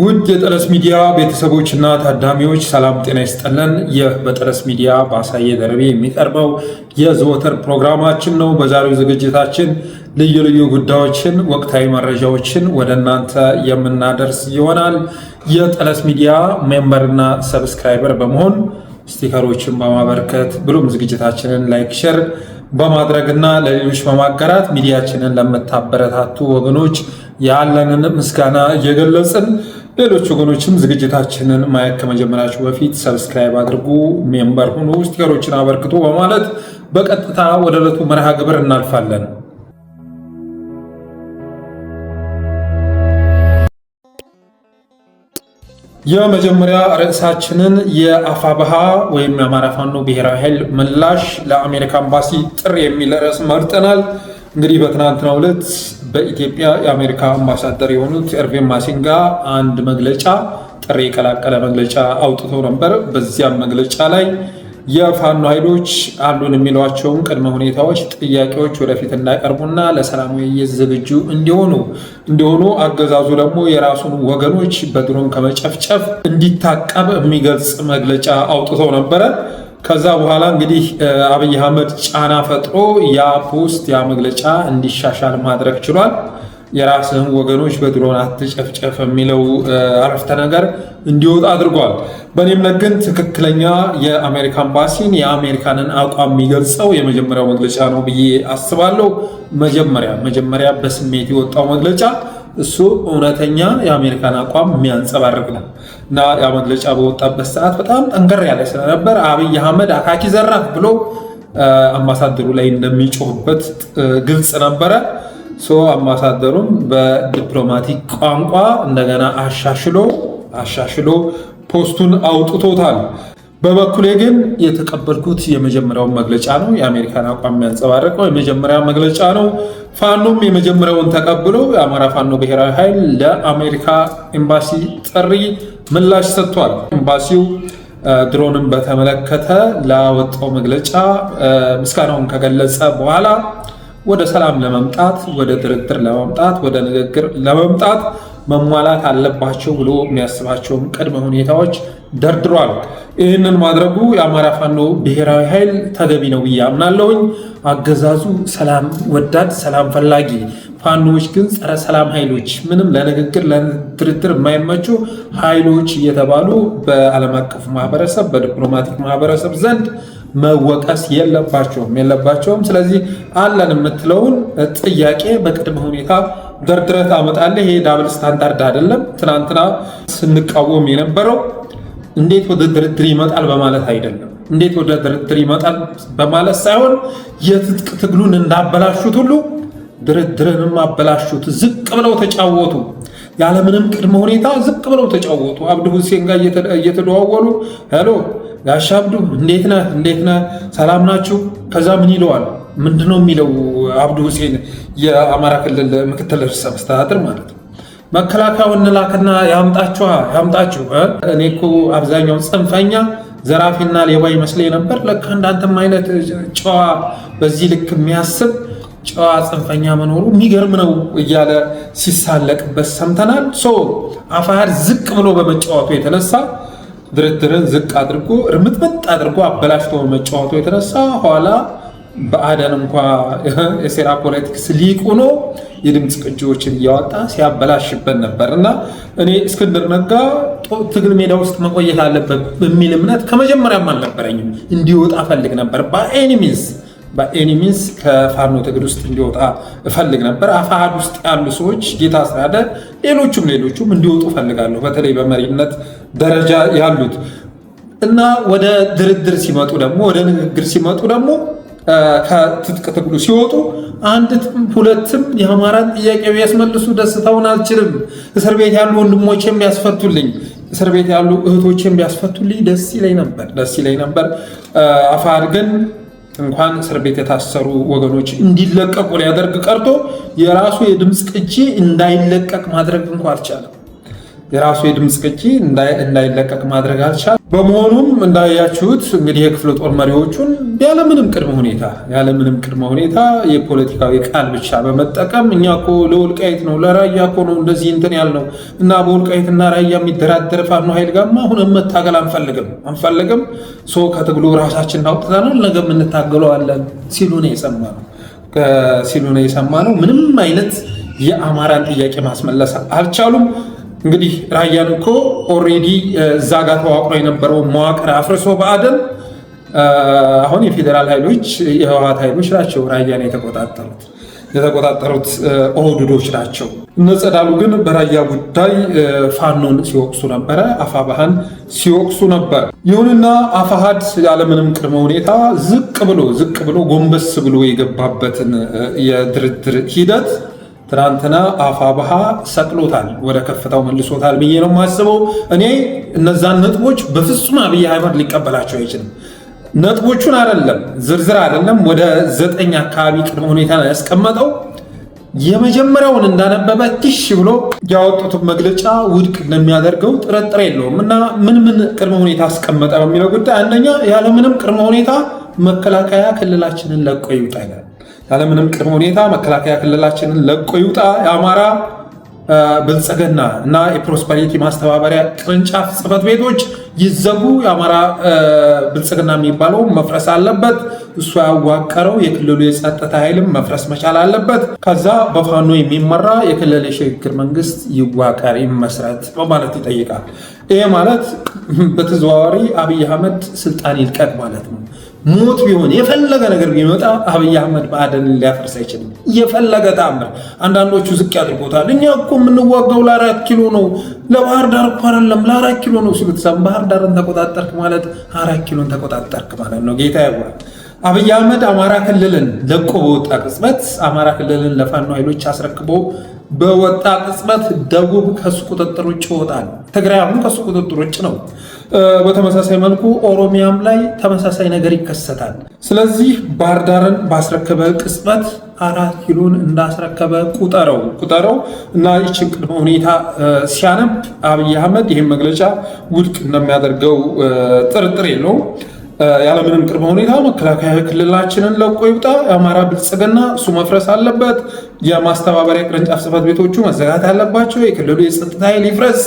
ውድ የጠለስ ሚዲያ ቤተሰቦችና ታዳሚዎች ሰላም ጤና ይስጠለን። ይህ በጠለስ ሚዲያ በአሳየ ደረቤ የሚቀርበው የዘወትር ፕሮግራማችን ነው። በዛሬው ዝግጅታችን ልዩ ልዩ ጉዳዮችን፣ ወቅታዊ መረጃዎችን ወደ እናንተ የምናደርስ ይሆናል። የጠለስ ሚዲያ ሜምበርና ሰብስክራይበር በመሆን ስቲከሮችን በማበርከት ብሎም ዝግጅታችንን ላይክ፣ ሼር በማድረግና ለሌሎች በማጋራት ሚዲያችንን ለምታበረታቱ ወገኖች ያለንን ምስጋና እየገለጽን ሌሎች ወገኖችም ዝግጅታችንን ማየት ከመጀመራችሁ በፊት ሰብስክራይብ አድርጉ፣ ሜምበር ሁኑ፣ ስቲከሮችን አበርክቱ በማለት በቀጥታ ወደ ዕለቱ መርሃ ግብር እናልፋለን። የመጀመሪያ ርዕሳችንን የአፋብኃ ወይም የአማራ ፋኖ ብሔራዊ ኃይል ምላሽ ለአሜሪካ ኤምባሲ ጥሪ የሚል ርዕስ መርጠናል። እንግዲህ በትናንትናው ዕለት በኢትዮጵያ የአሜሪካ አምባሳደር የሆኑት ኤርቪን ማሲንጋ አንድ መግለጫ ጥሪ የቀላቀለ መግለጫ አውጥተው ነበር። በዚያም መግለጫ ላይ የፋኖ ኃይሎች አሉን የሚሏቸውን ቅድመ ሁኔታዎች፣ ጥያቄዎች ወደፊት እንዳይቀርቡና ለሰላም ውይይት ዝግጁ እንዲሆኑ አገዛዙ ደግሞ የራሱን ወገኖች በድሮን ከመጨፍጨፍ እንዲታቀብ የሚገልጽ መግለጫ አውጥተው ነበረ። ከዛ በኋላ እንግዲህ አብይ አህመድ ጫና ፈጥሮ ያ ፖስት ያ መግለጫ እንዲሻሻል ማድረግ ችሏል። የራስህን ወገኖች በድሮን አትጨፍጨፍ የሚለው አረፍተ ነገር እንዲወጣ አድርጓል። በእኔ እምነት ግን ትክክለኛ የአሜሪካ ኤምባሲን የአሜሪካንን አቋም የሚገልጸው የመጀመሪያው መግለጫ ነው ብዬ አስባለሁ። መጀመሪያ በስሜት የወጣው መግለጫ እሱ እውነተኛ የአሜሪካን አቋም የሚያንጸባርቅ ነው እና ያ መግለጫ በወጣበት ሰዓት በጣም ጠንከር ያለ ስለነበር አብይ አህመድ አካኪ ዘራፍ ብሎ አምባሳደሩ ላይ እንደሚጮህበት ግልጽ ነበረ። አምባሳደሩም በዲፕሎማቲክ ቋንቋ እንደገና አሻሽሎ ፖስቱን አውጥቶታል። በበኩሌ ግን የተቀበልኩት የመጀመሪያውን መግለጫ ነው። የአሜሪካን አቋም የሚያንጸባርቀው የመጀመሪያ መግለጫ ነው። ፋኖም የመጀመሪያውን ተቀብሎ የአማራ ፋኖ ብሔራዊ ኃይል ለአሜሪካ ኤምባሲ ጥሪ ምላሽ ሰጥቷል። ኤምባሲው ድሮንን በተመለከተ ላወጣው መግለጫ ምስጋናውን ከገለጸ በኋላ ወደ ሰላም ለመምጣት፣ ወደ ድርድር ለመምጣት፣ ወደ ንግግር ለመምጣት መሟላት አለባቸው ብሎ የሚያስባቸውን ቅድመ ሁኔታዎች ደርድሯል። ይህንን ማድረጉ የአማራ ፋኖ ብሔራዊ ኃይል ተገቢ ነው ብዬ አምናለሁኝ። አገዛዙ ሰላም ወዳድ፣ ሰላም ፈላጊ፣ ፋኖዎች ግን ጸረ ሰላም ኃይሎች፣ ምንም ለንግግር ለድርድር የማይመቹ ኃይሎች እየተባሉ በዓለም አቀፍ ማህበረሰብ በዲፕሎማቲክ ማህበረሰብ ዘንድ መወቀስ የለባቸውም። ስለዚህ አለን የምትለውን ጥያቄ በቅድመ ሁኔታ ደርድረህ ታመጣለህ። ይሄ ዳብል ስታንዳርድ አይደለም። ትናንትና ስንቃወም የነበረው እንዴት ወደ ድርድር ይመጣል በማለት አይደለም። እንዴት ወደ ድርድር ይመጣል በማለት ሳይሆን የትጥቅ ትግሉን እንዳበላሹት ሁሉ ድርድርንም አበላሹት። ዝቅ ብለው ተጫወቱ። ያለምንም ቅድመ ሁኔታ ዝቅ ብለው ተጫወቱ። አብዱ ሁሴን ጋር እየተደዋወሉ ሄሎ ጋሽ አብዱ እንዴት ነህ ሰላም ናችሁ? ከዛ ምን ይለዋል? ምንድነው የሚለው አብዱ ሁሴን የአማራ ክልል ምክትል ርዕሰ መስተዳድር ማለት ነው። መከላከያውን እንላክና ያምጣችሁ። እኔ እኮ አብዛኛው ጽንፈኛ ዘራፊና ሌባ ይመስለኝ ነበር። ለካ እንዳንተም አይነት ጨዋ በዚህ ልክ የሚያስብ ጨዋ ጽንፈኛ መኖሩ የሚገርም ነው እያለ ሲሳለቅበት ሰምተናል። አፋሕድ ዝቅ ብሎ በመጫወቱ የተነሳ ድርድርን ዝቅ አድርጎ እርምጥምጥ አድርጎ አበላሽቶ በመጫወቱ የተነሳ ኋላ በአደን እንኳ የሴራ ፖለቲክስ ሊቅ ሆኖ የድምፅ ቅጂዎችን እያወጣ ሲያበላሽበት ነበር እና እኔ እስክንድር ነጋ ትግል ሜዳ ውስጥ መቆየት አለበት በሚል እምነት ከመጀመሪያም አልነበረኝም። እንዲወጣ ፈልግ ነበር። በኤኒሚንስ ከፋኖ ትግል ውስጥ እንዲወጣ እፈልግ ነበር። አፋሕድ ውስጥ ያሉ ሰዎች ጌታ አስራደ፣ ሌሎቹም እንዲወጡ ፈልጋለሁ። በተለይ በመሪነት ደረጃ ያሉት እና ወደ ድርድር ሲመጡ ደግሞ ወደ ንግግር ሲመጡ ደግሞ ከትጥቅ ትግሉ ሲወጡ አንድም ሁለትም የአማራን ጥያቄ ቢያስመልሱ ደስታውን አልችልም። እስር ቤት ያሉ ወንድሞቼም ቢያስፈቱልኝ፣ እስር ቤት ያሉ እህቶቼም ቢያስፈቱልኝ ደስ ይለኝ ነበር። አፋሕድ ግን እንኳን እስር ቤት የታሰሩ ወገኖች እንዲለቀቁ ሊያደርግ ቀርቶ የራሱ የድምፅ ቅጂ እንዳይለቀቅ ማድረግ እንኳ አልቻለም። የራሱ የድምፅ ቅጂ እንዳይለቀቅ ማድረግ አልቻለም። በመሆኑም እንዳያችሁት እንግዲህ የክፍለ ጦር መሪዎቹን ያለምንም ቅድመ ሁኔታ የፖለቲካዊ ቃል ብቻ በመጠቀም እኛ እኮ ለወልቃይት ነው ለራያ እኮ ነው እንደዚህ እንትን ያልነው እና በወልቃይትና ራያ የሚደራደር ፋኖ ኃይል ጋርማ አሁንም መታገል አንፈልግም ከትግሉ ራሳችንን አውጥተናል ነገም እንታገለዋለን ሲሉ ነው የሰማነው። ምንም አይነት የአማራን ጥያቄ ማስመለስ አልቻሉም። እንግዲህ ራያን እኮ ኦልሬዲ እዛ ጋር ተዋቅሮ የነበረው መዋቅር አፍርሶ ብአዴን አሁን የፌዴራል ኃይሎች የህወሓት ኃይሎች ናቸው ራያን የተቆጣጠሩት ኦህዴዶች ናቸው። እነ ጸዳሉ ግን በራያ ጉዳይ ፋኖን ሲወቅሱ ነበረ፣ አፋብኃን ሲወቅሱ ነበር። ይሁንና አፋሕድ ያለምንም ቅድመ ሁኔታ ዝቅ ብሎ ጎንበስ ብሎ የገባበትን የድርድር ሂደት ትናንትና አፋብኃ ሰቅሎታል፣ ወደ ከፍታው መልሶታል ብዬ ነው የማስበው። እኔ እነዛን ነጥቦች በፍጹም አብይ አህመድ ሊቀበላቸው አይችልም። ነጥቦቹን ዝርዝር አይደለም ወደ 9 አካባቢ ቅድመ ሁኔታ ነው ያስቀመጠው። የመጀመሪያውን እንዳነበበ ትሽ ብሎ ያወጡትን መግለጫ ውድቅ እንደሚያደርገው ጥርጥር የለውም። እና ምን ቅድመ ሁኔታ አስቀመጠ በሚለው ጉዳይ አንደኛ ያለምንም ቅድመ ሁኔታ መከላከያ ክልላችንን ለቆ ይውጣ ይላል። ያለምንም ቅድመ ሁኔታ መከላከያ ክልላችንን ለቆ ይውጣ፣ የአማራ ብልጽግና እና የፕሮስፐሪቲ ማስተባበሪያ ቅርንጫፍ ጽሕፈት ቤቶች ይዘጉ፣ የአማራ ብልጽግና የሚባለው መፍረስ አለበት፣ እሱ ያዋቀረው የክልሉ የጸጥታ ኃይልም መፍረስ መቻል አለበት፣ ከዛ በፋኖ የሚመራ የክልል የሽግግር መንግስት ይዋቀር ይመስረት በማለት ይጠይቃል። ይሄ ማለት በተዘዋዋሪ አብይ አህመድ ስልጣን ይልቀቅ ማለት ነው። ሞት ቢሆን የፈለገ ነገር ቢመጣ አብይ አህመድ ብአዴንን ሊያፈርስ አይችልም። የፈለገ ተአምር አንዳንዶቹ ዝቅ ያድርጎታል። እኛ እኮ የምንዋጋው ለ4 ኪሎ ነው፣ ለባህር ዳር እኮ አይደለም ለ4 ኪሎ ነው ሲሉት ባህር ዳርን ተቆጣጠርክ ማለት 4 ኪሎን ተቆጣጠርክ ማለት ነው። ጌታ ያጓል። አብይ አህመድ አማራ ክልልን ለቆ በወጣ ቅጽበት፣ አማራ ክልልን ለፋኖ ኃይሎች አስረክቦ በወጣ ቅጽበት ደቡብ ከሱ ቁጥጥር ውጭ ይወጣል። ትግራይ አሁን ከሱ ቁጥጥር ውጭ ነው። በተመሳሳይ መልኩ ኦሮሚያም ላይ ተመሳሳይ ነገር ይከሰታል። ስለዚህ ባህር ዳርን ባስረከበ ቅጽበት 4 ኪሎን እንዳስረከበ ቁጠረው እና ይችን ቅድመ ሁኔታ ሲያነብ አብይ አህመድ ይህን መግለጫ ውድቅ እንደሚያደርገው ጥርጥር የለውም። ያለምንም ቅድመ ሁኔታ መከላከያ ክልላችንን ለቆ ይውጣ፣ የአማራ ብልጽግና እሱ መፍረስ አለበት፣ የማስተባበሪያ ቅርንጫፍ ጽሕፈት ቤቶቹ መዘጋት አለባቸው፣ የክልሉ የጸጥታ ኃይል ይፍረስ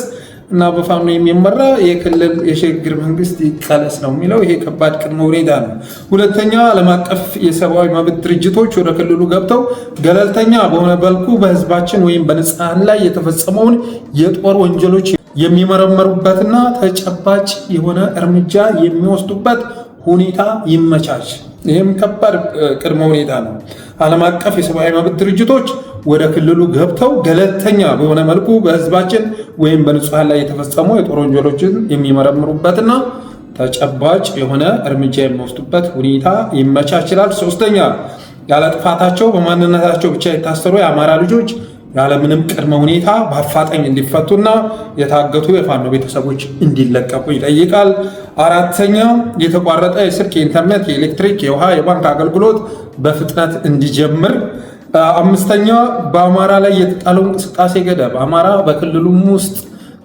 እና በፋኖ የሚመራ የክልል የሽግግር መንግስት ይቀለስ ነው የሚለው። ይሄ ከባድ ቅድመ ሁኔታ ነው። ሁለተኛ፣ ዓለም አቀፍ የሰብአዊ መብት ድርጅቶች ወደ ክልሉ ገብተው ገለልተኛ በሆነ መልኩ በህዝባችን ወይም በንጹሃን ላይ የተፈጸመውን የጦር ወንጀሎች የሚመረመሩበትና ተጨባጭ የሆነ እርምጃ የሚወስዱበት ሁኔታ ይመቻች። ይህም ከባድ ቅድመ ሁኔታ ነው። ዓለም አቀፍ የሰብአዊ መብት ድርጅቶች ወደ ክልሉ ገብተው ገለልተኛ በሆነ መልኩ በህዝባችን ወይም በንጹሃን ላይ የተፈጸሙ የጦር ወንጀሎችን የሚመረምሩበትና ተጨባጭ የሆነ እርምጃ የሚወስዱበት ሁኔታ ይመቻችላል። ሶስተኛ፣ ያለ ጥፋታቸው በማንነታቸው ብቻ የታሰሩ የአማራ ልጆች ያለምንም ቅድመ ሁኔታ በአፋጣኝ እንዲፈቱና የታገቱ የፋኖ ቤተሰቦች እንዲለቀቁ ይጠይቃል። አራተኛ፣ የተቋረጠ የስልክ፣ የኢንተርኔት፣ የኤሌክትሪክ፣ የውሃ፣ የባንክ አገልግሎት በፍጥነት እንዲጀምር። አምስተኛ፣ በአማራ ላይ የተጣለው እንቅስቃሴ ገደብ አማራ በክልሉም ውስጥ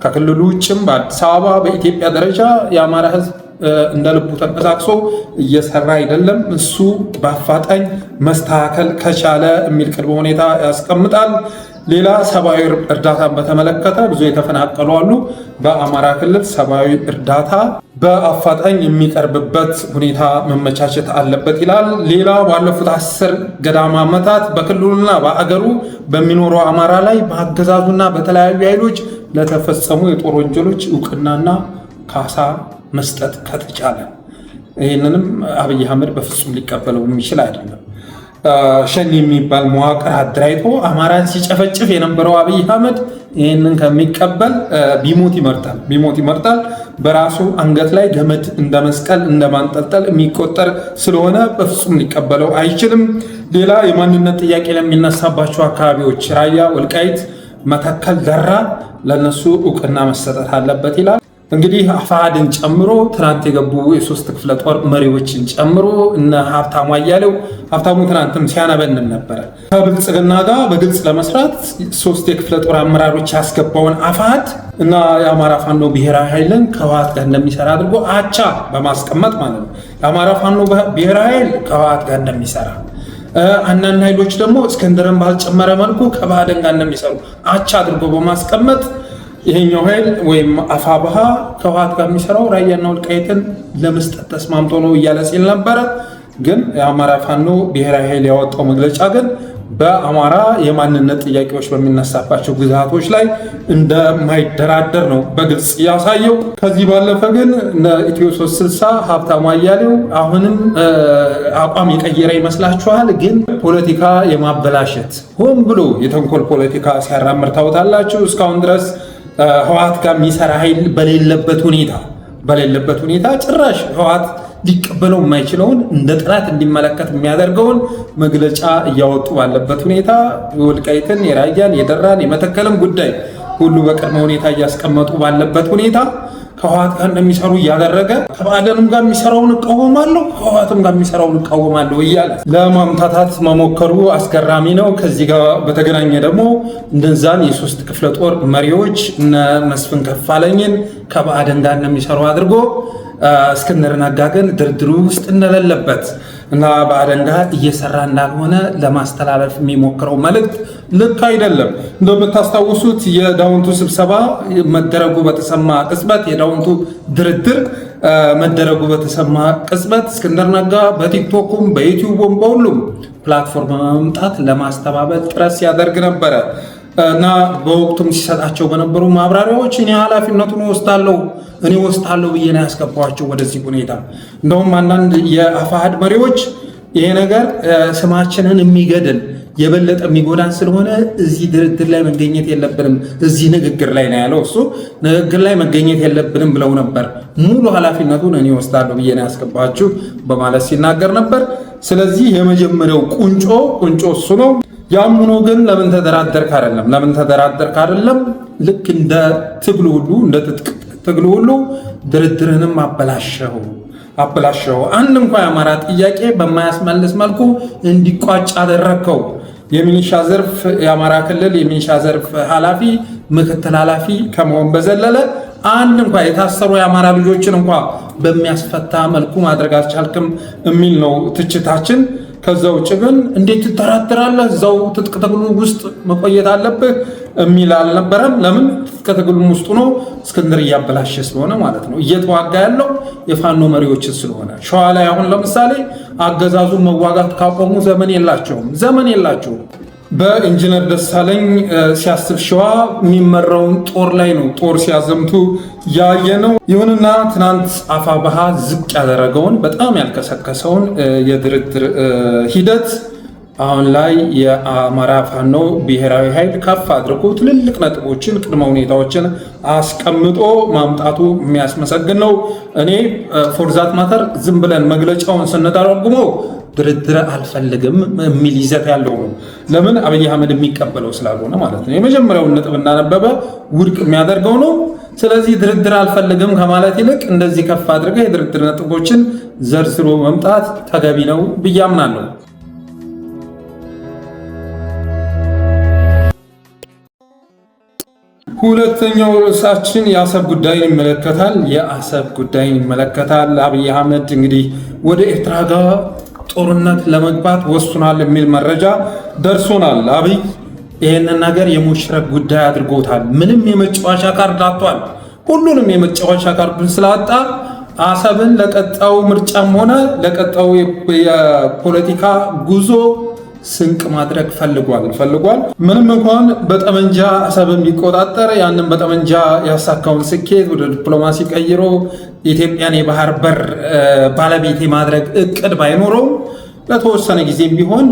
ከክልሉ ውጭም በአዲስ አበባ በኢትዮጵያ ደረጃ የአማራ ህዝብ እንደ ልቡ ተንቀሳቅሶ እየሰራ አይደለም፣ እሱ በአፋጣኝ መስተካከል ከቻለ የሚል ቅድመ ሁኔታ ያስቀምጣል። ሌላ ሰብአዊ እርዳታን በተመለከተ ብዙ የተፈናቀሉ አሉ። በአማራ ክልል ሰብአዊ እርዳታ በአፋጣኝ የሚቀርብበት ሁኔታ መመቻቸት አለበት ይላል። ሌላ ባለፉት 10 ገዳማ ዓመታት በክልሉና በአገሩ በሚኖረው አማራ ላይ በአገዛዙና በተለያዩ ኃይሎች ለተፈጸሙ የጦር ወንጀሎች እውቅናና ካሳ መስጠት ከተቻለ፣ ይህንንም አብይ አህመድ በፍጹም ሊቀበለው የሚችል አይደለም። ሸኔ የሚባል መዋቅር አደራጅቶ አማራን ሲጨፈጭፍ የነበረው አብይ አህመድ ይህንን ከሚቀበል ቢሞት ይመርጣል። በራሱ አንገት ላይ ገመድ እንደ መስቀል እንደ ማንጠልጠል የሚቆጠር ስለሆነ በፍጹም ሊቀበለው አይችልም። ሌላ የማንነት ጥያቄ ለሚነሳባቸው አካባቢዎች ራያ፣ ወልቃይት፣ መተከል፣ ደራ ለነሱ እውቅና መሰጠት አለበት ይላል። እንግዲህ አፋሕድን ጨምሮ ትናንት የገቡ የሶስት ክፍለ ጦር መሪዎችን ጨምሮ እነ ሀብታሙ አያሌው ሀብታሙ ትናንትም ሲያነበንን ነበረ። ከብልጽግና ጋር በግልጽ ለመስራት ሶስት የክፍለ ጦር አመራሮች ያስገባውን አፋሕድ እና የአማራ ፋኖ ብሔራዊ ኃይልን ከህወሓት ጋር እንደሚሰራ አድርጎ አቻ በማስቀመጥ ማለት ነው። የአማራ ፋኖ ብሔራዊ ኃይል ከህወሓት ጋር እንደሚሰራ አንዳንድ ኃይሎች ደግሞ እስክንድርን ባልጨመረ መልኩ ከባዕድን ጋር እንደሚሰሩ አቻ አድርጎ በማስቀመጥ ይሄኛው ኃይል ወይም አፋብኃ ከህወሓት ጋር የሚሰራው ራያና ወልቃይትን ለመስጠት ተስማምቶ ነው እያለ ሲል ነበረ። ግን የአማራ ፋኖ ብሔራዊ ኃይል ያወጣው መግለጫ ግን በአማራ የማንነት ጥያቄዎች በሚነሳባቸው ግዛቶች ላይ እንደማይደራደር ነው በግልጽ ያሳየው። ከዚህ ባለፈ ግን ኢትዮ 360 ሀብታሙ አያሌው አሁንም አቋም የቀየረ ይመስላችኋል? ግን ፖለቲካ የማበላሸት ሆን ብሎ የተንኮል ፖለቲካ ሲያራምር ታውታላችሁ። እስካሁን ድረስ ህወሓት ጋር የሚሰራ ኃይል በሌለበት ሁኔታ ጭራሽ ህወሓት ሊቀበለው የማይችለውን እንደ ጠላት እንዲመለከት የሚያደርገውን መግለጫ እያወጡ ባለበት ሁኔታ የወልቃይትን፣ የራያን፣ የደራን፣ የመተከልን ጉዳይ ሁሉ በቅድመ ሁኔታ እያስቀመጡ ባለበት ሁኔታ ከህወሓት ጋር እንደሚሰሩ እያደረገ ከባዕድንም ጋር የሚሰራውን እቃወማለሁ ከህወሓትም ጋር የሚሰራውን እቃወማለሁ እያለ ለማምታታት መሞከሩ አስገራሚ ነው። ከዚህ ጋር በተገናኘ ደግሞ እነዛን የሶስት ክፍለ ጦር መሪዎች እነ መስፍን ከፋለኝን ከባዕድን ጋር እንደሚሰሩ አድርጎ እስክንድር ነጋ ግን ድርድሩ ውስጥ እንደሌለበት እና ባዕድን ጋር እየሰራ እንዳልሆነ ለማስተላለፍ የሚሞክረው መልእክት ልክ አይደለም። እንደምታስታውሱት የዳውንቱ ስብሰባ መደረጉ በተሰማ ቅጽበት የዳውንቱ ድርድር መደረጉ በተሰማ ቅጽበት እስክንድር ነጋ በቲክቶኩም በዩቲዩብም በሁሉም ፕላትፎርም በመምጣት ለማስተባበል ጥረት ሲያደርግ ነበረ እና በወቅቱም ሲሰጣቸው በነበሩ ማብራሪያዎች እኔ ኃላፊነቱን ወስዳለሁ ብዬ ነው ያስገባቸው ወደዚህ ሁኔታ። እንደውም አንዳንድ የአፋሕድ መሪዎች ይሄ ነገር ስማችንን የሚገድል የበለጠ የሚጎዳን ስለሆነ እዚህ ድርድር ላይ መገኘት የለብንም፣ እዚህ ንግግር ላይ ነው ያለው እሱ፣ ንግግር ላይ መገኘት የለብንም ብለው ነበር። ሙሉ ኃላፊነቱን እኔ ወስዳለሁ ብዬ ነው ያስገባችሁ በማለት ሲናገር ነበር። ስለዚህ የመጀመሪያው ቁንጮ እሱ ነው። ያም ሆኖ ግን ለምን ተደራደርክ አይደለም ልክ እንደ ትግሉ ሁሉ እንደ ትጥቅ ትግሉ ሁሉ ድርድርንም አበላሸው። አንድ እንኳን የአማራ ጥያቄ በማያስመልስ መልኩ እንዲቋጭ አደረግከው። የሚኒሻ ዘርፍ የአማራ ክልል የሚኒሻ ዘርፍ ኃላፊ ምክትል ኃላፊ ከመሆን በዘለለ አንድ እንኳን የታሰሩ የአማራ ልጆችን እንኳን በሚያስፈታ መልኩ ማድረግ አልቻልክም የሚል ነው ትችታችን። ከዛ ውጭ ግን እንዴት ትደራደራለህ? እዛው ትጥቅ ትግሉ ውስጥ መቆየት አለብህ የሚል አልነበረም። ለምን? ትጥቅ ትግሉ ውስጥ ሆኖ እስክንድር እያበላሸ ስለሆነ ማለት ነው። እየተዋጋ ያለው የፋኖ መሪዎችን ስለሆነ ሸዋ ላይ አሁን ለምሳሌ አገዛዙ መዋጋት ካቆሙ ዘመን የላቸውም። በኢንጂነር ደሳለኝ ሲያስብ ሸዋ የሚመራውን ጦር ላይ ነው ጦር ሲያዘምቱ ያየ ነው። ይሁንና ትናንት አፋብኃ ዝቅ ያደረገውን በጣም ያልከሰከሰውን የድርድር ሂደት አሁን ላይ የአማራ ፋኖ ብሔራዊ ኃይል ከፍ አድርጎ ትልልቅ ነጥቦችን ቅድመ ሁኔታዎችን አስቀምጦ ማምጣቱ የሚያስመሰግን ነው። እኔ ፎርዛት ማተር ዝም ብለን መግለጫውን ስንተረጉመው ድርድር አልፈልግም የሚል ይዘት ያለው ነው። ለምን? አብይ አህመድ የሚቀበለው ስላልሆነ ማለት ነው። የመጀመሪያውን ነጥብ እናነበበ ውድቅ የሚያደርገው ነው። ስለዚህ ድርድር አልፈልግም ከማለት ይልቅ እንደዚህ ከፍ አድርገህ የድርድር ነጥቦችን ዘርዝሮ መምጣት ተገቢ ነው ብዬ አምናለሁ። ሁለተኛው ርዕሳችን የአሰብ ጉዳይን ይመለከታል። አብይ አህመድ እንግዲህ ወደ ኤርትራ ጋር ጦርነት ለመግባት ወስኗል የሚል መረጃ ደርሶናል። አብይ ይህንን ነገር የሙሽረቅ ጉዳይ አድርጎታል። ምንም የመጫወቻ ካርድ አጥቷል። ሁሉንም የመጫወቻ ካርዱን ስላጣ አሰብን ለቀጣው ምርጫም ሆነ ለቀጣው የፖለቲካ ጉዞ ስንቅ ማድረግ ፈልጓል። ምንም እንኳን በጠመንጃ አሰብን ቢቆጣጠር ያንን በጠመንጃ ያሳካውን ስኬት ወደ ዲፕሎማሲ ቀይሮ ኢትዮጵያን የባህር በር ባለቤት የማድረግ እቅድ ባይኖረው ለተወሰነ ጊዜም ቢሆን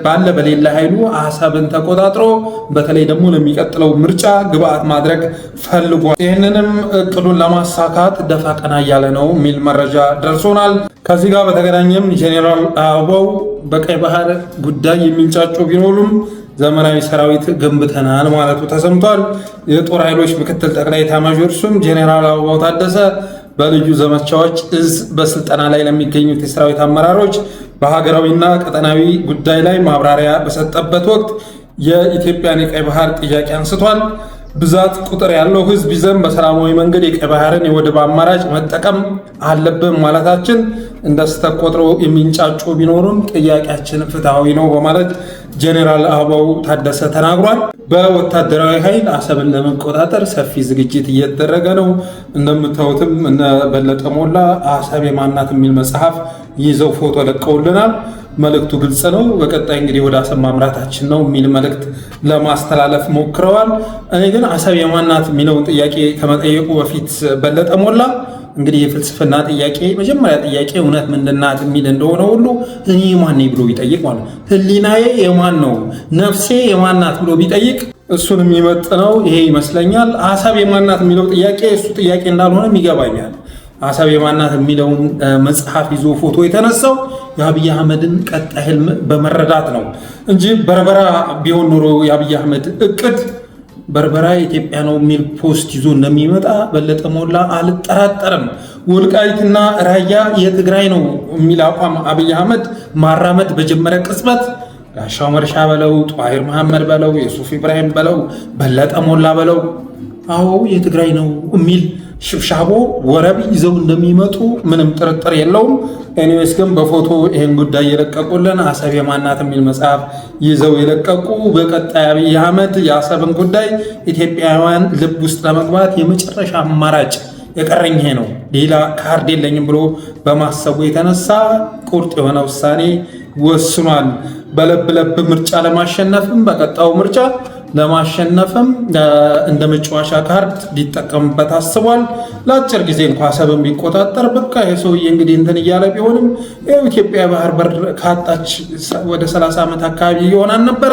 ባለ በሌላ ኃይሉ አሰብን ተቆጣጥሮ በተለይ ደግሞ ለሚቀጥለው ምርጫ ግብአት ማድረግ ፈልጓል። ይህንንም እቅዱን ለማሳካት ደፋ ቀና እያለ ነው የሚል መረጃ ደርሶናል። ከዚህ ጋር በተገናኘም ጄኔራል አበባው በቀይ ባህር ጉዳይ የሚንጫጩ ቢኖሩም ዘመናዊ ሰራዊት ገንብተናል ማለቱ ተሰምቷል። የጦር ኃይሎች ምክትል ጠቅላይ ኤታማዦር ሹም ጄኔራል አበባው ታደሰ በልዩ ዘመቻዎች እዝ በስልጠና ላይ ለሚገኙት የሰራዊት አመራሮች በሀገራዊና ቀጠናዊ ጉዳይ ላይ ማብራሪያ በሰጠበት ወቅት የኢትዮጵያን የቀይ ባህር ጥያቄ አንስቷል። ብዛት ቁጥር ያለው ህዝብ ይዘን በሰላማዊ መንገድ የቀይ ባህርን የወደብ አማራጭ መጠቀም አለብን ማለታችን እንደ ስህተት ቆጥረው የሚንጫጩ ቢኖሩም ጥያቄያችን ፍትሐዊ ነው በማለት ጄኔራል አበባው ታደሰ ተናግሯል። በወታደራዊ ኃይል አሰብን ለመቆጣጠር ሰፊ ዝግጅት እየተደረገ ነው። እንደምታዩትም እነ በለጠ ሞላ አሰብ የማናት የሚል መጽሐፍ ይዘው ፎቶ ለቀውልናል። መልእክቱ ግልጽ ነው። በቀጣይ እንግዲህ ወደ አሰብ ማምራታችን ነው የሚል መልእክት ለማስተላለፍ ሞክረዋል። እኔ ግን አሰብ የማናት የሚለውን ጥያቄ ከመጠየቁ በፊት በለጠ ሞላ እንግዲህ የፍልስፍና ጥያቄ መጀመሪያ ጥያቄ እውነት ምንድናት የሚል እንደሆነ ሁሉ እኔ የማን ነኝ ብሎ ቢጠይቅ ማለት ህሊናዬ የማን ነው ነፍሴ የማናት ብሎ ቢጠይቅ እሱን የሚመጥነው ይሄ ይመስለኛል። አሰብ የማናት የሚለው ጥያቄ እሱ ጥያቄ እንዳልሆነም ይገባኛል። አሰብ የማናት የሚለውን መጽሐፍ ይዞ ፎቶ የተነሳው የአብይ አህመድን ቀጣይ ህልም በመረዳት ነው እንጂ በርበራ ቢሆን ኖሮ የአብይ አህመድ እቅድ በርበራ ኢትዮጵያ ነው የሚል ፖስት ይዞ እንደሚመጣ በለጠ ሞላ አልጠራጠርም። ወልቃይትና ራያ የትግራይ ነው የሚል አቋም አብይ አህመድ ማራመድ በጀመረ ቅጽበት ጋሻው መርሻ በለው፣ ጧሂር መሐመድ በለው፣ የሱፍ ኢብራሂም በለው፣ በለጠ ሞላ በለው አዎ የትግራይ ነው የሚል ሽብሻቦ ወረብ ይዘው እንደሚመጡ ምንም ጥርጥር የለውም። ኤኒዌይስ ግን በፎቶ ይህን ጉዳይ የለቀቁልን አሰብ የማናት የሚል መጽሐፍ ይዘው የለቀቁ በቀጣይ አብይ አህመድ የአሰብን ጉዳይ ኢትዮጵያውያን ልብ ውስጥ ለመግባት የመጨረሻ አማራጭ የቀረኝ ይሄ ነው ሌላ ካርድ የለኝም ብሎ በማሰቡ የተነሳ ቁርጥ የሆነ ውሳኔ ወስኗል። በለብ ለብ ምርጫ ለማሸነፍም በቀጣው ምርጫ ለማሸነፍም እንደ መጫወቻ ካርድ ሊጠቀምበት አስቧል። ለአጭር ጊዜ እንኳ አሰብን ቢቆጣጠር በቃ የሰውዬ እንግዲህ እንትን እያለ ቢሆንም ኢትዮጵያ ባህር በር ካጣች ወደ 30 ዓመት አካባቢ ይሆናል ነበረ።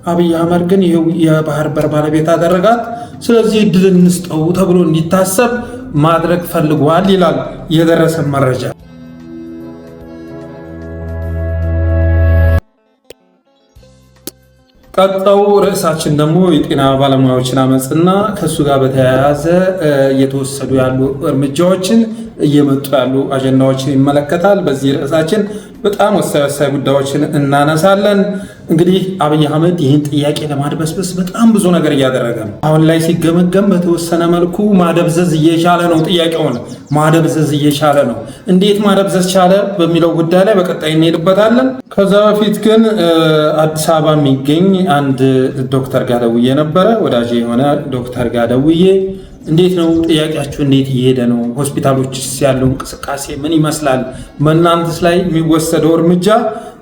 አብይ አህመድ ግን ይሄው የባህር በር ባለቤት አደረጋት። ስለዚህ እድል እንስጠው ተብሎ እንዲታሰብ ማድረግ ፈልጓል ይላል የደረሰ መረጃ። ቀጣው ርዕሳችን ደግሞ የጤና ባለሙያዎችን አመፅና ከሱ ጋር በተያያዘ እየተወሰዱ ያሉ እርምጃዎችን እየመጡ ያሉ አጀንዳዎችን ይመለከታል። በዚህ ርዕሳችን በጣም ወሳኝ ጉዳዮችን እናነሳለን። እንግዲህ አብይ አህመድ ይህን ጥያቄ ለማድበስበስ በጣም ብዙ ነገር እያደረገ ነው። አሁን ላይ ሲገመገም በተወሰነ መልኩ ማደብዘዝ እየቻለ ነው። ጥያቄውን ማደብዘዝ እየቻለ ነው። እንዴት ማደብዘዝ ቻለ በሚለው ጉዳይ ላይ በቀጣይ እንሄድበታለን። ከዛ በፊት ግን አዲስ አበባ የሚገኝ አንድ ዶክተር ጋር ደውዬ ነበረ። ወዳጄ የሆነ ዶክተር ጋር ደውዬ እንዴት ነው ጥያቄያችሁ? እንዴት እየሄደ ነው? ሆስፒታሎችስ ያለው እንቅስቃሴ ምን ይመስላል? በእናንተስ ላይ የሚወሰደው እርምጃ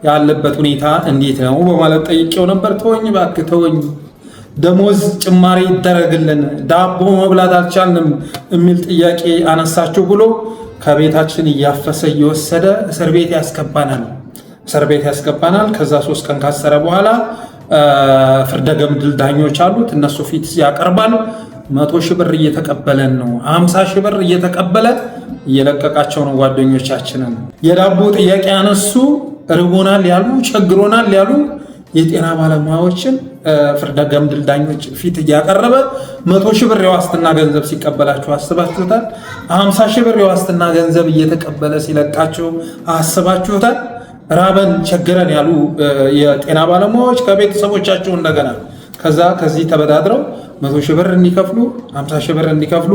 ያለበት ሁኔታ እንዴት ነው በማለት ጠይቄው ነበር። ተወኝ እባክህ ተወኝ፣ ደሞዝ ጭማሪ ይደረግልን፣ ዳቦ መብላት አልቻልንም የሚል ጥያቄ አነሳችሁ ብሎ ከቤታችን እያፈሰ እየወሰደ እስር ቤት ያስገባናል። ከዛ 3 ቀን ካሰረ በኋላ ፍርደ ገምድል ዳኞች አሉት፣ እነሱ ፊት ያቀርባል። 100 ሺህ ብር እየተቀበለን ነው፣ 50 ሺህ ብር እየተቀበለ እየለቀቃቸው ነው ጓደኞቻችንን። የዳቦ ጥያቄ ያነሱ ርቦናል ያሉ ቸግሮናል ያሉ የጤና ባለሙያዎችን ፍርደ ገምድል ዳኞች ፊት እያቀረበ 100 ሺህ ብር የዋስትና ገንዘብ ሲቀበላቸው አስባችሁታል? 50 ሺህ ብር የዋስትና ገንዘብ እየተቀበለ ሲለቃቸው አስባችሁታል? ራበን ቸግረን ያሉ የጤና ባለሙያዎች ከቤተሰቦቻቸው እንደገና ከዚህ ተበዳድረው 100 ሺህ ብር እንዲከፍሉ 50 ሺህ ብር እንዲከፍሉ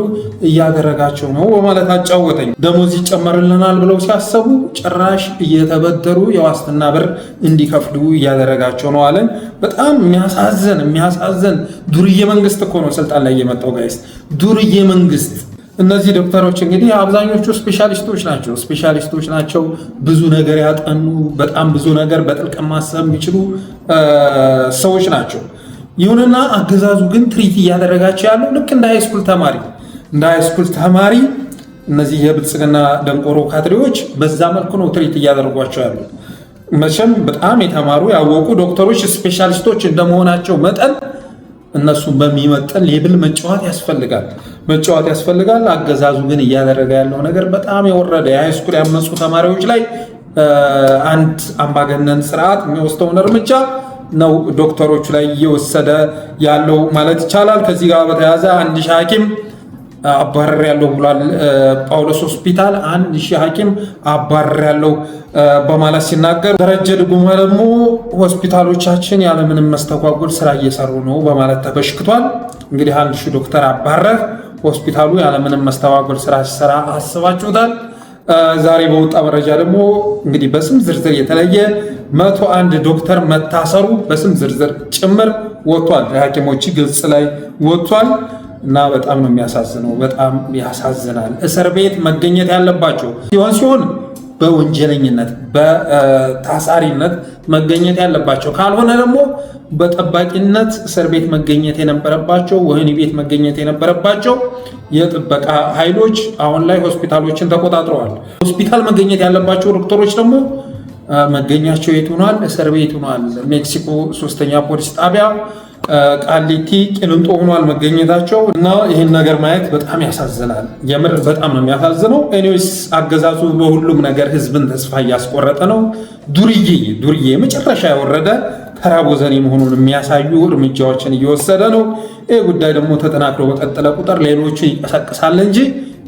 እያደረጋቸው ነው በማለት አጫወተኝ። ደሞዝ ይጨመርልናል ብለው ሲያሰቡ ጭራሽ እየተበደሩ የዋስትና ብር እንዲከፍሉ እያደረጋቸው ነው አለን። በጣም የሚያሳዝን ዱርዬ መንግስት እኮ ነው ስልጣን ላይ የመጣው ጋይስ፣ ዱርዬ መንግስት። እነዚህ ዶክተሮች እንግዲህ አብዛኞቹ ስፔሻሊስቶች ናቸው። ብዙ ነገር ያጠኑ፣ በጣም ብዙ ነገር በጥልቅ ማሰብ የሚችሉ ሰዎች ናቸው። ይሁንና አገዛዙ ግን ትሪት እያደረጋቸው ያለው ልክ እንደ ሃይስኩል ተማሪ እነዚህ የብልጽግና ደንቆሮ ካድሬዎች በዛ መልኩ ነው ትሪት እያደረጓቸው ያሉ። መቼም በጣም የተማሩ ያወቁ ዶክተሮች ስፔሻሊስቶች እንደመሆናቸው መጠን እነሱን በሚመጥን ሌብል መጫወት ያስፈልጋል። አገዛዙ ግን እያደረገ ያለው ነገር በጣም የወረደ የሃይስኩል ያመፁ ተማሪዎች ላይ አንድ አምባገነን ስርዓት የሚወስደውን እርምጃ ነው ዶክተሮቹ ላይ እየወሰደ ያለው ማለት ይቻላል። ከዚህ ጋር በተያያዘ 1000 ሐኪም አባረር ያለው ብሏል ጳውሎስ ሆስፒታል። 1000 ሐኪም አባረር ያለው በማለት ሲናገር፣ ደረጀ ድጉማ ደግሞ ሆስፒታሎቻችን ያለምንም መስተጓጎል ስራ እየሰሩ ነው በማለት ተበሽክቷል። እንግዲህ 1000 ዶክተር አባረር ሆስፒታሉ ያለምንም መስተጓጎል ስራ ሲሰራ አስባችሁታል። ዛሬ በወጣ መረጃ ደግሞ እንግዲህ በስም ዝርዝር የተለየ 101 ዶክተር መታሰሩ በስም ዝርዝር ጭምር ወጥቷል። የሐኪሞች ገጽ ላይ ወጥቷል እና በጣም ነው የሚያሳዝነው። በጣም ያሳዝናል። እስር ቤት መገኘት ያለባቸው ሲሆን በወንጀለኝነት በታሳሪነት መገኘት ያለባቸው፣ ካልሆነ ደግሞ በጠባቂነት እስር ቤት መገኘት የነበረባቸው፣ ወህኒ ቤት መገኘት የነበረባቸው የጥበቃ ኃይሎች አሁን ላይ ሆስፒታሎችን ተቆጣጥረዋል። ሆስፒታል መገኘት ያለባቸው ዶክተሮች ደግሞ መገኛቸው የት ሆኗል? እስር ቤት ሆኗል። ሜክሲኮ 3ኛ ፖሊስ ጣቢያ፣ ቃሊቲ፣ ቂሊንጦ ሆኗል መገኘታቸው እና ይህን ነገር ማየት በጣም ያሳዝናል። የምር በጣም ነው የሚያሳዝነው። ኤኒዌይስ አገዛዙ በሁሉም ነገር ህዝብን ተስፋ እያስቆረጠ ነው። ዱርዬ መጨረሻ የወረደ ተራ ቦዘኔ መሆኑን የሚያሳዩ እርምጃዎችን እየወሰደ ነው። ይህ ጉዳይ ደግሞ ተጠናክሮ በቀጠለ ቁጥር ሌሎቹ ይቀሰቅሳል እንጂ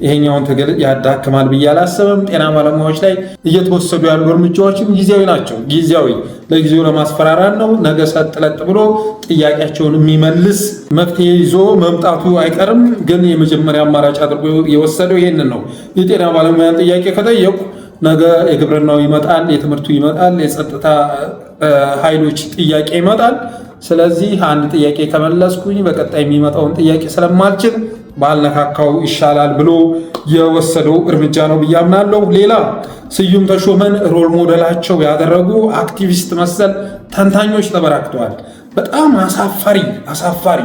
ይሄኛውን ትግል ያዳክማል ብዬ አላስብም። ጤና ባለሙያዎች ላይ እየተወሰዱ ያሉ እርምጃዎችም ጊዜያዊ ናቸው። ጊዜያዊ ለጊዜው ለማስፈራራት ነው። ነገ ሰጥለጥ ብሎ ጥያቄያቸውን የሚመልስ መፍትሄ ይዞ መምጣቱ አይቀርም። ግን የመጀመሪያ አማራጭ አድርጎ የወሰደው ይሄንን ነው። የጤና ባለሙያን ጥያቄ ከጠየቁ ነገ የግብርናው ይመጣል፣ የትምህርቱ ይመጣል፣ የጸጥታ ኃይሎች ጥያቄ ይመጣል። ስለዚህ አንድ ጥያቄ ከመለስኩኝ በቀጣይ የሚመጣውን ጥያቄ ስለማልችል ባልነካካው ይሻላል ብሎ የወሰደው እርምጃ ነው ብዬ አምናለሁ። ሌላ ስዩም ተሾመን ሮል ሞዴላቸው ያደረጉ አክቲቪስት መሰል ተንታኞች ተበራክተዋል። በጣም አሳፋሪ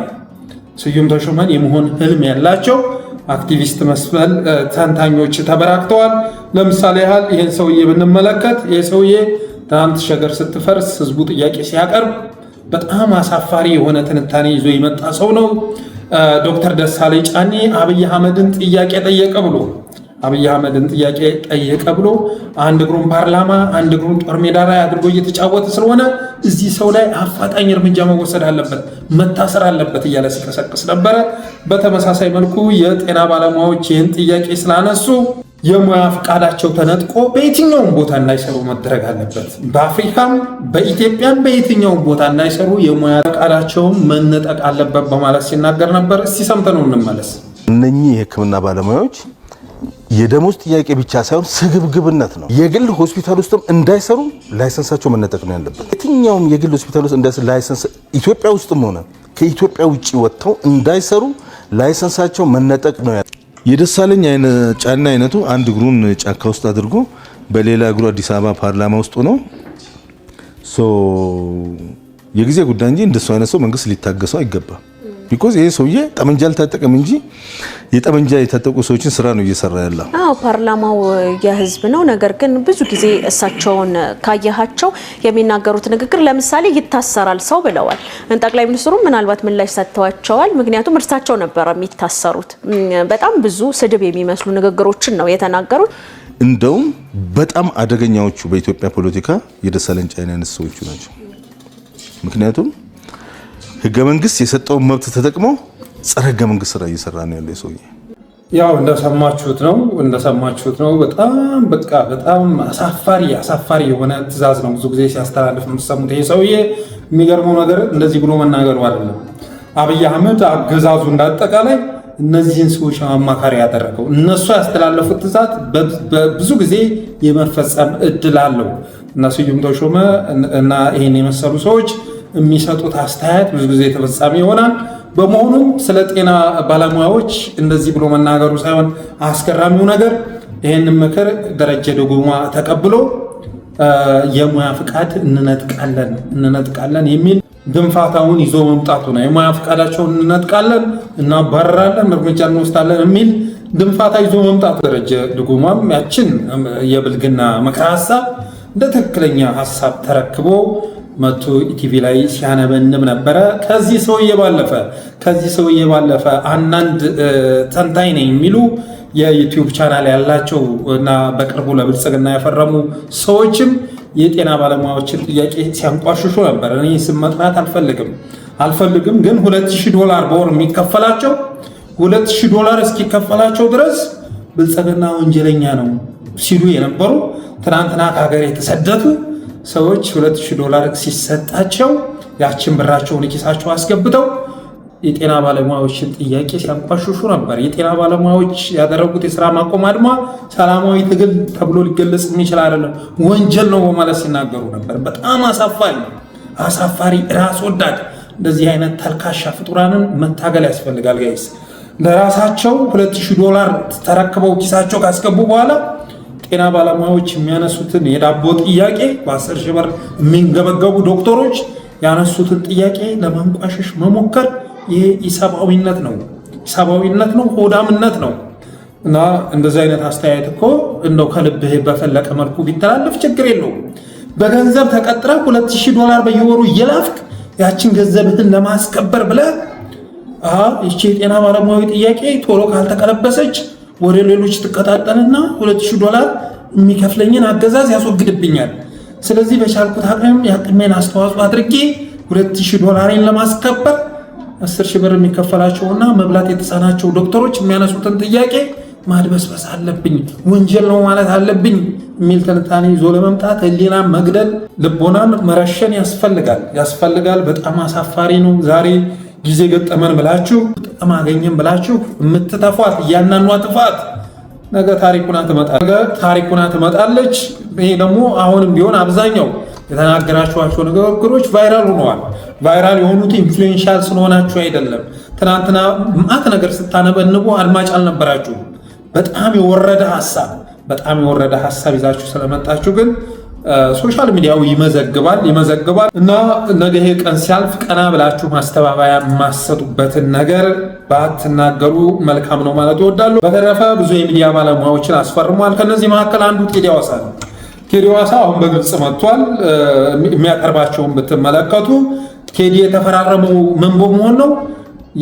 ስዩም ተሾመን የመሆን ህልም ያላቸው አክቲቪስት መሰል ተንታኞች ተበራክተዋል። ለምሳሌ ያህል ይህን ሰውዬ ብንመለከት ይህ ሰውዬ ትናንት ሸገር ስትፈርስ ህዝቡ ጥያቄ ሲያቀርብ በጣም አሳፋሪ የሆነ ትንታኔ ይዞ የመጣ ሰው ነው። ዶክተር ደሳለኝ ጫኔ አብይ አህመድን ጥያቄ ጠየቀ ብሎ አንድ እግሩን ፓርላማ አንድ እግሩን ጦር ሜዳ ላይ አድርጎ እየተጫወተ ስለሆነ እዚህ ሰው ላይ አፋጣኝ እርምጃ መወሰድ አለበት፣ መታሰር አለበት እያለ ሲቀሰቅስ ነበረ። በተመሳሳይ መልኩ የጤና ባለሙያዎች ይህን ጥያቄ ስላነሱ የሙያ ፈቃዳቸው ተነጥቆ በየትኛውም ቦታ እንዳይሰሩ መደረግ አለበት። በአፍሪካም በኢትዮጵያም በየትኛውም ቦታ እንዳይሰሩ የሙያ ፈቃዳቸውን መነጠቅ አለበት በማለት ሲናገር ነበር። እስቲ ሰምተነው እንመለስ። እነኚህ የሕክምና ባለሙያዎች የደሞዝ ጥያቄ ብቻ ሳይሆን ስግብግብነት ነው። የግል ሆስፒታል ውስጥም እንዳይሰሩ ላይሰንሳቸው መነጠቅ ነው ያለበት። የትኛውም የግል ሆስፒታል ውስጥ እንዳይሰሩ ላይሰንስ ኢትዮጵያ ውስጥም ሆነ ከኢትዮጵያ ውጭ ወጥተው እንዳይሰሩ ላይሰንሳቸው መነጠቅ ነው ያለበት። የደሳለኝ ጫና አይነቱ አንድ እግሩን ጫካ ውስጥ አድርጎ በሌላ እግሩ አዲስ አበባ ፓርላማ ውስጥ ሆኖ የጊዜ ጉዳይ እንጂ እንደሱ አይነት ሰው መንግስት ሊታገሰው አይገባም። ቢኮዝ ይሄ ሰውዬ ጠመንጃ አልታጠቀም እንጂ የጠመንጃ የታጠቁ ሰዎችን ስራ ነው እየሰራ ያለው። ፓርላማው የህዝብ ነው። ነገር ግን ብዙ ጊዜ እሳቸውን ካየሃቸው የሚናገሩት ንግግር ለምሳሌ ይታሰራል ሰው ብለዋል። ጠቅላይ ሚኒስትሩ ምናልባት ምላሽ ሰጥተዋቸዋል። ምክንያቱም እርሳቸው ነበረ የሚታሰሩት። በጣም ብዙ ስድብ የሚመስሉ ንግግሮችን ነው የተናገሩት። እንደውም በጣም አደገኛዎቹ በኢትዮጵያ ፖለቲካ የደሳለኝ ጫኔ አይነት ሰዎቹ ናቸው። ምክንያቱም ህገ መንግስት የሰጠውን መብት ተጠቅመው ጸረ ህገ መንግስት ስራ እየሰራ ነው ያለው ሰውዬ። ያው እንደሰማችሁት ነው። በጣም አሳፋሪ የሆነ ትዕዛዝ ነው ብዙ ጊዜ ሲያስተላልፍ የምትሰሙት። ይሄ ሰውዬ የሚገርመው ነገር እንደዚህ ብሎ መናገሩ አይደለም። አብይ አህመድ አገዛዙ እንዳጠቃላይ እነዚህን ሰዎች አማካሪ ያደረገው እነሱ ያስተላለፉት ትዕዛዝ ብዙ ጊዜ የመፈጸም እድል አለው እና ስዩም ተሾመ እና ይሄን የመሰሉ ሰዎች የሚሰጡት አስተያየት ብዙ ጊዜ ተፈጻሚ ይሆናል። በመሆኑም ስለ ጤና ባለሙያዎች እንደዚህ ብሎ መናገሩ ሳይሆን አስገራሚው ነገር ይህንን ምክር ደረጀ ድጉማ ተቀብሎ የሙያ ፍቃድ እንነጥቃለን የሚል ድንፋታውን ይዞ መምጣቱ ነው። የሙያ ፍቃዳቸውን እንነጥቃለን፣ እናባረራለን፣ እርምጃ እንወስዳለን የሚል ድንፋታ ይዞ መምጣቱ ደረጀ ድጉማም ያችን የብልግና ምክረ ሀሳብ እንደ ትክክለኛ ሀሳብ ተረክቦ መቶ ኢቲቪ ላይ ሲያነበንብ ነበረ። ከዚህ ሰውዬ ባለፈ አንዳንድ ተንታኝ ነኝ የሚሉ የዩቲዩብ ቻናል ያላቸው እና በቅርቡ ለብልጽግና የፈረሙ ሰዎችም የጤና ባለሙያዎችን ጥያቄ ሲያንቋሽሹ ነበር። እኔ ስም መጥራት አልፈልግም፣ ግን $2000 በወር የሚከፈላቸው $2000 እስኪከፈላቸው ድረስ ብልጽግና ወንጀለኛ ነው ሲሉ የነበሩ ትናንትና ከሀገር የተሰደቱ ሰዎች $2000 ሲሰጣቸው ያችን ብራቸውን ኪሳቸው አስገብተው የጤና ባለሙያዎችን ጥያቄ ሲያንቋሽሹ ነበር። የጤና ባለሙያዎች ያደረጉት የስራ ማቆም አድማ ሰላማዊ ትግል ተብሎ ሊገለጽ የሚችል አይደለም፣ ወንጀል ነው በማለት ሲናገሩ ነበር። በጣም አሳፋሪ ራስ ወዳድ እንደዚህ አይነት ተልካሻ ፍጡራንን መታገል ያስፈልጋል ጋይስ። ለራሳቸው $2000 ተረክበው ኪሳቸው ካስገቡ በኋላ ጤና ባለሙያዎች የሚያነሱትን የዳቦ ጥያቄ በ10,000 የሚንገበገቡ ዶክተሮች ያነሱትን ጥያቄ ለማንቋሸሽ መሞከር ይሄ ኢሰብአዊነት ነው፣ ሆዳምነት ነው። እና እንደዚህ አይነት አስተያየት እኮ እንደው ከልብህ በፈለቀ መልኩ ቢተላለፍ ችግር የለውም። በገንዘብ ተቀጥረ $2000 በየወሩ እየላፍክ ያችን ገንዘብህን ለማስከበር ብለህ ይቺ የጤና ባለሙያዊ ጥያቄ ቶሎ ካልተቀለበሰች ወደ ሌሎች ትቀጣጠልና $2000 የሚከፍለኝን አገዛዝ ያስወግድብኛል። ስለዚህ በቻልኩት አቅም የአቅሜን አስተዋጽኦ አድርጌ $2000 ለማስከበር 10,000 የሚከፈላቸውና መብላት የተሳናቸው ዶክተሮች የሚያነሱትን ጥያቄ ማድበስበስ አለብኝ፣ ወንጀል ነው ማለት አለብኝ የሚል ትንታኔ ይዞ ለመምጣት ህሊና መግደል፣ ልቦናን መረሸን ያስፈልጋል። በጣም አሳፋሪ ነው። ዛሬ ጊዜ ገጠመን ብላችሁ ጥቅም አገኘን ብላችሁ የምትተፏት እያናኗ ጥፋት ነገ ታሪኩና ትመጣለች። ይሄ ደግሞ አሁንም ቢሆን አብዛኛው የተናገራችኋቸው ንግግሮች ቫይራል ሆነዋል። ቫይራል የሆኑት ኢንፍሉዌንሻል ስለሆናችሁ አይደለም። ትናንትና ማት ነገር ስታነበንቡ አድማጭ አልነበራችሁ። በጣም የወረደ ሀሳብ ይዛችሁ ስለመጣችሁ ግን ሶሻል ሚዲያው ይመዘግባል እና ነገ ይሄ ቀን ሲያልፍ ቀና ብላችሁ ማስተባበያ የማሰጡበትን ነገር ባትናገሩ መልካም ነው ማለት እወዳለሁ። በተረፈ ብዙ የሚዲያ ባለሙያዎችን አስፈርሟል። ከነዚህ መካከል አንዱ ቴዲ አዋሳ ነው። ቴዲ አዋሳ አሁን በግልጽ መጥቷል። የሚያቀርባቸውን ብትመለከቱ ቴዲ የተፈራረመው ምን በመሆን ነው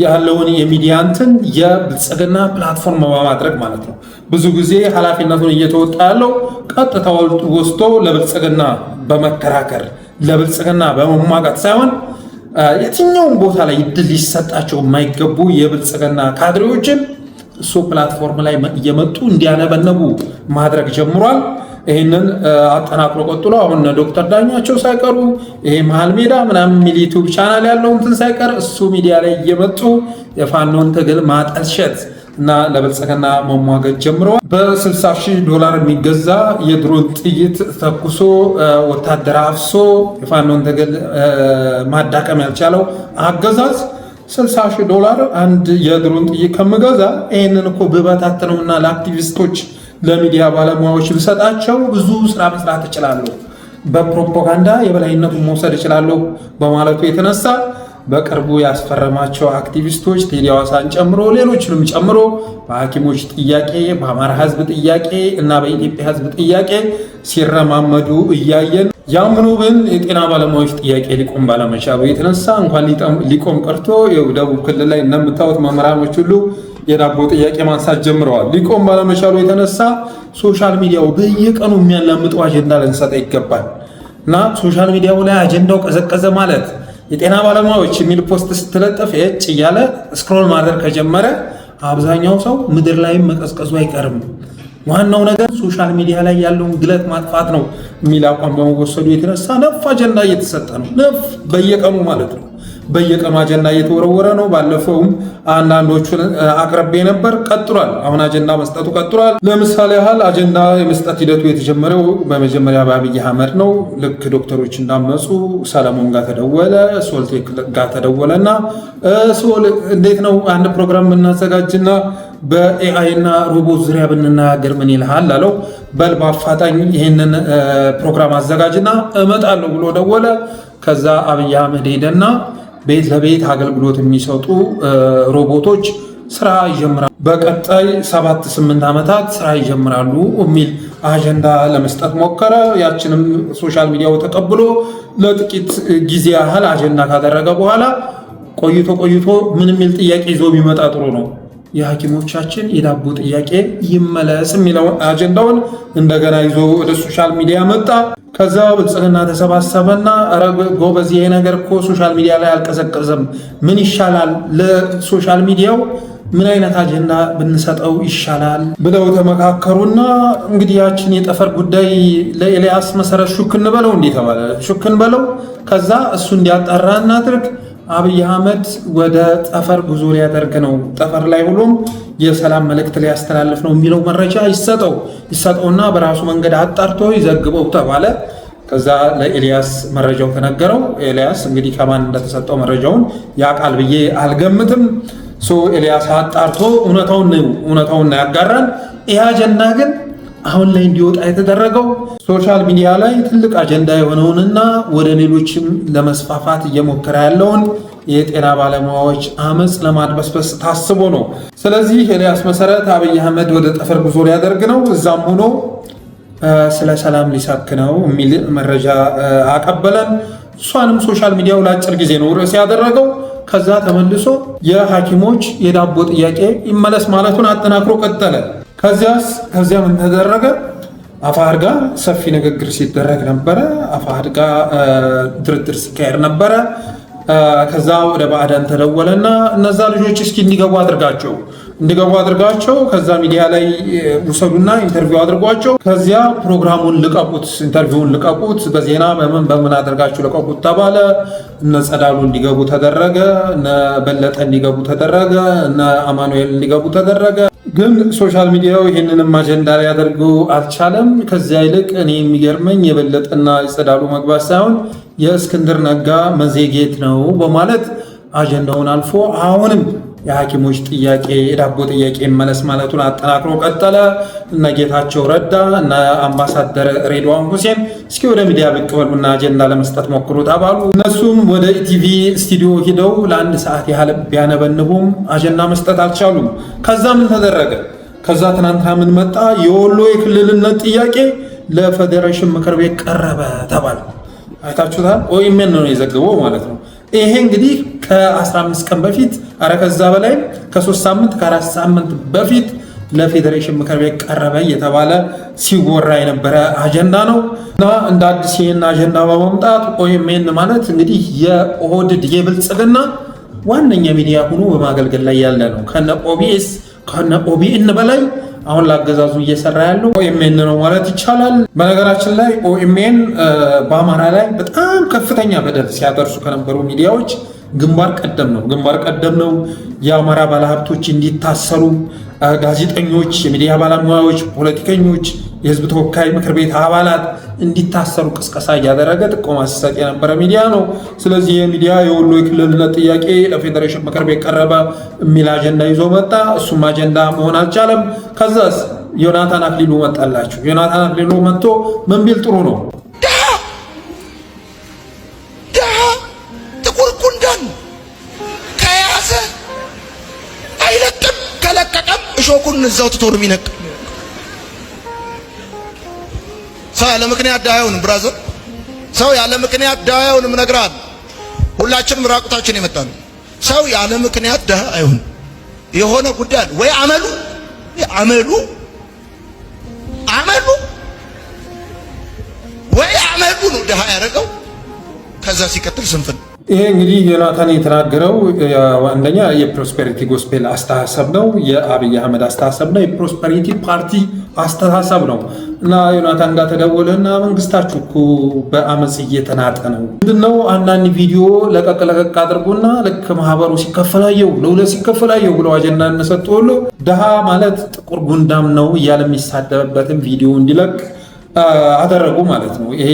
ያለውን የሚዲያ እንትን የብልጽግና ፕላትፎርም በማድረግ ማለት ነው። ብዙ ጊዜ ኃላፊነቱን እየተወጣ ያለው ቀጥታ ወስዶ ለብልጽግና በመከራከር ለብልጽግና በመሟጋት ሳይሆን የትኛውን ቦታ ላይ እድል ሊሰጣቸው የማይገቡ የብልጽግና ካድሬዎችን እሱ ፕላትፎርም ላይ እየመጡ እንዲያነበነቡ ማድረግ ጀምሯል። ይህንን አጠናክሮ ቀጥሎ አሁን ዶክተር ዳኛቸው ሳይቀሩ ይሄ መሃል ሜዳ ምናምን ሚል ዩቲዩብ ቻናል ያለው እንትን ሳይቀር እሱ ሚዲያ ላይ እየመጡ የፋኖን ትግል ማጠልሸት እና ለብልጽግና መሟገት ጀምረዋል። $60,000 የሚገዛ የድሮን ጥይት ተኩሶ ወታደር አፍሶ የፋኖን ትግል ማዳቀም ያልቻለው አገዛዝ $60,000 አንድ የድሮን ጥይት ከምገዛ ይህንን እኮ ብበታትነውና ለአክቲቪስቶች ለሚዲያ ባለሙያዎች ብሰጣቸው ብዙ ስራ መስራት እችላለሁ፣ በፕሮፓጋንዳ የበላይነቱን መውሰድ እችላለሁ በማለቱ የተነሳ በቅርቡ ያስፈረማቸው አክቲቪስቶች ቴዲ አዋሳን ጨምሮ ሌሎችንም ጨምሮ በሐኪሞች ጥያቄ፣ በአማራ ሕዝብ ጥያቄ እና በኢትዮጵያ ሕዝብ ጥያቄ ሲረማመዱ እያየን ያምኑ ግን የጤና ባለሙያዎች ጥያቄ ሊቆም ባለመቻሉ የተነሳ እንኳን ሊቆም ቀርቶ ደቡብ ክልል ላይ እንደምታዩት መምህራኖች ሁሉ የዳቦ ጥያቄ ማንሳት ጀምረዋል። ሊቆም ባለመቻሉ የተነሳ ሶሻል ሚዲያው በየቀኑ የሚያላምጠው አጀንዳ ልንሰጠ ይገባል እና ሶሻል ሚዲያው ላይ አጀንዳው ቀዘቀዘ ማለት የጤና ባለሙያዎች የሚል ፖስት ስትለጠፍ የጭ እያለ ስክሮል ማድረግ ከጀመረ አብዛኛው ሰው ምድር ላይም መቀዝቀዙ አይቀርም። ዋናው ነገር ሶሻል ሚዲያ ላይ ያለውን ግለት ማጥፋት ነው የሚል አቋም በመወሰዱ የተነሳ ነፍ አጀንዳ እየተሰጠ ነው። ነፍ በየቀኑ ማለት ነው። በየቀኑ አጀንዳ እየተወረወረ ነው። ባለፈውም አንዳንዶቹን አቅርቤ ነበር። ቀጥሏል። አሁን አጀንዳ መስጠቱ ቀጥሏል። ለምሳሌ ያህል አጀንዳ የመስጠት ሂደቱ የተጀመረው በመጀመሪያ በአብይ አህመድ ነው። ልክ ዶክተሮች እንዳመፁ ሰለሞን ጋር ተደወለ፣ ሶልቴክ ጋር ተደወለና ሶል እንዴት ነው አንድ ፕሮግራም የምናዘጋጅና በኤአይ እና ሮቦት ዙሪያ ብንናገር ምን ይልሃል አለው። በል በአፋጣኝ ይህንን ፕሮግራም አዘጋጅና እመጣለሁ ብሎ ደወለ። ከዛ አብይ አህመድ ሄደና ቤት ለቤት አገልግሎት የሚሰጡ ሮቦቶች ስራ ይጀምራሉ፣ በቀጣይ 7-8 ዓመታት ስራ ይጀምራሉ የሚል አጀንዳ ለመስጠት ሞከረ። ያችንም ሶሻል ሚዲያው ተቀብሎ ለጥቂት ጊዜ ያህል አጀንዳ ካደረገ በኋላ ቆይቶ ምን የሚል ጥያቄ ይዞ ቢመጣ ጥሩ ነው? የሐኪሞቻችን የዳቦ ጥያቄ ይመለስ የሚለው አጀንዳውን እንደገና ይዞ ወደ ሶሻል ሚዲያ መጣ። ከዛ ብልጽግና ተሰባሰበና ኧረ ጎበዝ ይሄ ነገር እኮ ሶሻል ሚዲያ ላይ አልቀዘቀዘም፣ ምን ይሻላል ለሶሻል ሚዲያው ምን አይነት አጀንዳ ብንሰጠው ይሻላል ብለው ተመካከሩና እንግዲህ ያችን የጠፈር ጉዳይ ለኤልያስ መሰረት ሹክ እንበለው እንዴ ተባለ። ሹክ እንበለው ከዛ እሱ እንዲያጣራ እናድርግ። አብይ አህመድ ወደ ጠፈር ጉዞ ሊያደርግ ነው፣ ጠፈር ላይ ብሎም የሰላም መልእክት ሊያስተላልፍ ነው የሚለው መረጃ ይሰጠውና በራሱ መንገድ አጣርቶ ይዘግበው ተባለ። ከዛ ለኤልያስ መረጃው ተነገረው። ኤልያስ እንግዲህ ከማን እንደተሰጠው መረጃውን ያውቃል ብዬ አልገምትም። ኤልያስ አጣርቶ እውነታውን ያጋራል። ይህ አጀንዳ ግን አሁን ላይ እንዲወጣ የተደረገው ሶሻል ሚዲያ ላይ ትልቅ አጀንዳ የሆነውንና ወደ ሌሎችም ለመስፋፋት እየሞከረ ያለውን የጤና ባለሙያዎች አመፅ ለማድበስበስ ታስቦ ነው። ስለዚህ ኤልያስ መሰረት አብይ አህመድ ወደ ጠፈር ጉዞ ሊያደርግ ነው፣ እዛም ሆኖ ስለ ሰላም ሊሰብክ ነው የሚል መረጃ አቀበለን። እሷንም ሶሻል ሚዲያው ለአጭር ጊዜ ነው ርዕስ ያደረገው። ከዛ ተመልሶ የሐኪሞች የዳቦ ጥያቄ ይመለስ ማለቱን አጠናክሮ ቀጠለ። ከዚያ ምን ተደረገ? አፋሕድ ጋር ሰፊ ንግግር ሲደረግ ነበረ። አፋሕድ ጋር ድርድር ሲካሄድ ነበረ። ከዛ ወደ ባዕዳን ተደወለና እነዛ ልጆች እስኪ እንዲገቡ አድርጋቸው ከዛ ሚዲያ ላይ ውሰዱና ኢንተርቪው አድርጓቸው፣ ከዚያ ፕሮግራሙን ልቀቁት፣ ኢንተርቪውን ልቀቁት፣ በዜና በምን አድርጋችሁ ልቀቁት ተባለ። እነ ጸዳሉ እንዲገቡ ተደረገ፣ እነ በለጠ እንዲገቡ ተደረገ፣ እነ አማኑኤል እንዲገቡ ተደረገ። ግን ሶሻል ሚዲያው ይህንንም አጀንዳ ሊያደርጉ አልቻለም። ከዚያ ይልቅ እኔ የሚገርመኝ የበለጠና የጸዳሉ መግባት ሳይሆን የእስክንድር ነጋ መዘግየት ነው በማለት አጀንዳውን አልፎ አሁንም የሐኪሞች ጥያቄ የዳቦ ጥያቄ መለስ ማለቱን አጠናክሮ ቀጠለ። እነ ጌታቸው ረዳ እና አምባሳደር ሬድዋን ሁሴን እስኪ ወደ ሚዲያ ብቅ በሉና አጀንዳ ለመስጠት ሞክሩ ተባሉ። እነሱም ወደ ኢቲቪ ስቱዲዮ ሂደው ለአንድ ሰዓት ያህል ቢያነበንቡም አጀንዳ መስጠት አልቻሉም። ከዛ ምን ተደረገ? ከዛ ትናንትና ምን መጣ? የወሎ የክልልነት ጥያቄ ለፌዴሬሽን ምክር ቤት ቀረበ ተባለ። አይታችሁታል። ኦኤምኤን ነው የዘገበው ማለት ነው። ይሄ እንግዲህ ከ15 ቀን በፊት ከዛ በላይ ከ3 ሳምንት ከ4 ሳምንት በፊት ለፌዴሬሽን ምክር ቤት ቀረበ እየተባለ ሲወራ የነበረ አጀንዳ ነው እና እንደ አዲስ ይህን አጀንዳ በመምጣት ኦኤምኤን ማለት እንግዲህ የኦህዴድ የብልጽግና ዋነኛ ሚዲያ ሆኖ በማገልገል ላይ ያለ ነው። ከነ ኦቢኤስ ከነ ኦቢኤን በላይ አሁን ላገዛዙ እየሰራ ያለው ኦኤምኤን ነው ማለት ይቻላል። በነገራችን ላይ ኦኤምኤን በአማራ ላይ በጣም ከፍተኛ በደል ሲያደርሱ ከነበሩ ሚዲያዎች ግንባር ቀደም ነው። የአማራ ባለሀብቶች እንዲታሰሩ፣ ጋዜጠኞች፣ የሚዲያ ባለሙያዎች፣ ፖለቲከኞች፣ የህዝብ ተወካይ ምክር ቤት አባላት እንዲታሰሩ ቅስቀሳ እያደረገ ጥቆማ ሲሰጥ የነበረ ሚዲያ ነው። ስለዚህ የሚዲያ የወሎ የክልልነት ጥያቄ ለፌዴሬሽን ምክር ቤት ቀረበ የሚል አጀንዳ ይዞ መጣ። እሱም አጀንዳ መሆን አልቻለም። ከዛስ ዮናታን አክሊሉ መጣላችሁ። ዮናታን አክሊሉ መጥቶ ምን ቢል ጥሩ ነው? ጥቁር ጉንዳን ከያዘ አይለቅም፣ ከለቀቀም እሾኩን እዛው ትቶ ነው የሚነቅ። ሰው ያለ ምክንያት ድሃ አይሆንም። ብራዘር ሰው ያለ ምክንያት ድሃ አይሆንም። እነግርሃለሁ፣ ሁላችንም ራቁታችን የመጣን ሰው ያለ ምክንያት ድሃ አይሆንም። የሆነ ጉዳይ አለ ወይ አመሉ ወይ አመሉ ነው ድሃ ያደረገው። ከዛ ሲቀጥል ስንፍን። ይሄ እንግዲህ ዮናታን የተናገረው አንደኛ የፕሮስፔሪቲ ጎስፔል አስተሳሰብ ነው፣ የአብይ አህመድ አስተሳሰብ ነው፣ የፕሮስፔሪቲ ፓርቲ አስተሳሰብ ነው። እና ዮናታን ጋር ተደወለና መንግስታችሁ እኮ በአመፅ እየተናጠ ነው፣ ምንድነው አንዳንድ ቪዲዮ ለቀቅ አድርጎና ልክ ማህበሩ ሲከፈላየው ለሁለት ሲከፈላየው ብለው አጀንዳ እነሰጡ ሁሉ ድሃ ማለት ጥቁር ጉንዳም ነው እያለ የሚሳደብበትን ቪዲዮ እንዲለቅ አደረጉ ማለት ነው። ይሄ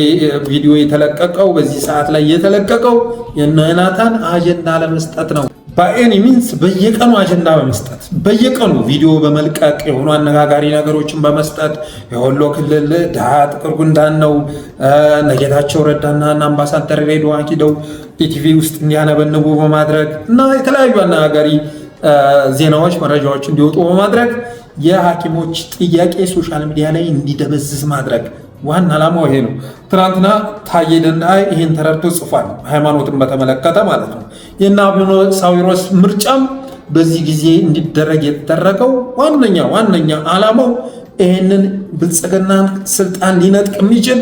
ቪዲዮ የተለቀቀው በዚህ ሰዓት ላይ የተለቀቀው የዮናታን አጀንዳ ለመስጠት ነው። በኤኒ ሚንስ በየቀኑ አጀንዳ በመስጠት በየቀኑ ቪዲዮ በመልቀቅ የሆኑ አነጋጋሪ ነገሮችን በመስጠት የወሎ ክልል ድሃ ጥቁር ጉንዳን ነው ጌታቸው ረዳና አምባሳደር ሬድዋን ሂደው ኢቲቪ ውስጥ እንዲያነበንቡ በማድረግ እና የተለያዩ አነጋጋሪ ዜናዎች፣ መረጃዎች እንዲወጡ በማድረግ የሐኪሞች ጥያቄ ሶሻል ሚዲያ ላይ እንዲደበዝዝ ማድረግ ዋና ዓላማው ይሄ ነው። ትናንትና ታዬ ደንደዓ ይህን ተረድቶ ጽፏል። ሃይማኖትን በተመለከተ ማለት ነው። የእነ አቡነ ሳዊሮስ ምርጫም በዚህ ጊዜ እንዲደረግ የተደረገው ዋነኛ ዓላማው ይህንን ብልጽግናን ስልጣን ሊነጥቅ የሚችል